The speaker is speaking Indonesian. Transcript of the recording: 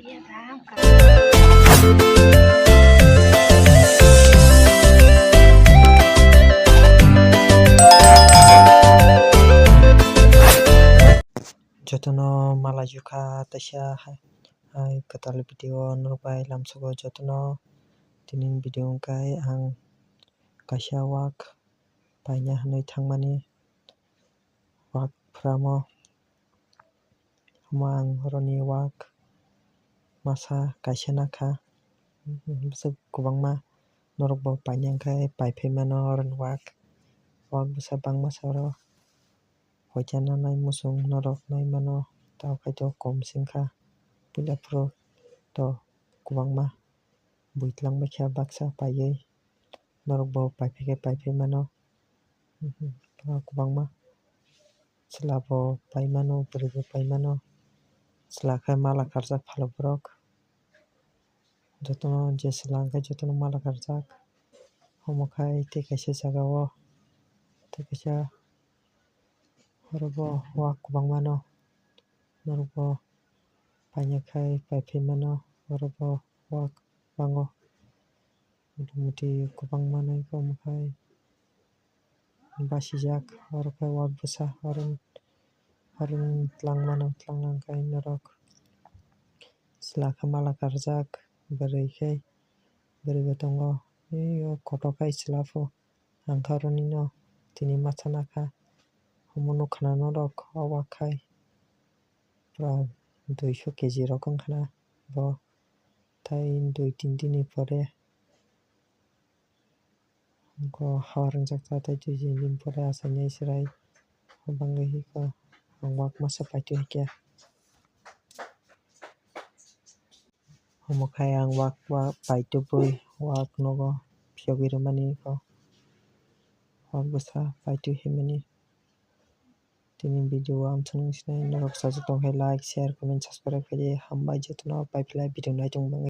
Jotono Malajuka Tasha hai katal video nubai lamsugo jotono tinin video kai ang kasha wak paina hanoi thangmani wak framo mang roni wak masa kaishanakha kubangma norokbo painangkai paiphaimano ron wak busa bangma soro hoichana nai musung norok nai mano tawkhaito komsingkha puilapro to kubangma buitlangbaikha baksa paiui norokbo paiphaimano kubangma chlabo paimano bwraibo paimano chwlakhai mala karjak phalok jotono je chwlangkha jotono mala karjak omokhai tei kaisa jagao tei kaisa orobo wak kubangma no norokbo painakhai paiphaimano orobo wak bango motamuti kwbangma naiko omokhai basijak orokhai wak busa arung tlangmano norok chwlakha mala karjak bwraibo tongo kotokhai chwlafo angkha aroni no tini machanakha omo nukha norok o wak khai pura 200 kg rok ongkhana bo tai 2-3 din pore hawa rwngjakha tei 2-3 din pore achainai chwrai bangui himo ang wak masa paitui hinkhe omokhai ang wak paitubui wak nogo phiyogui rwmani wak busa paitui himani tini video o amsung nai sinai norok chajak tongkha like share comment subscribe khaidi hambai jotono bye bye video naitong.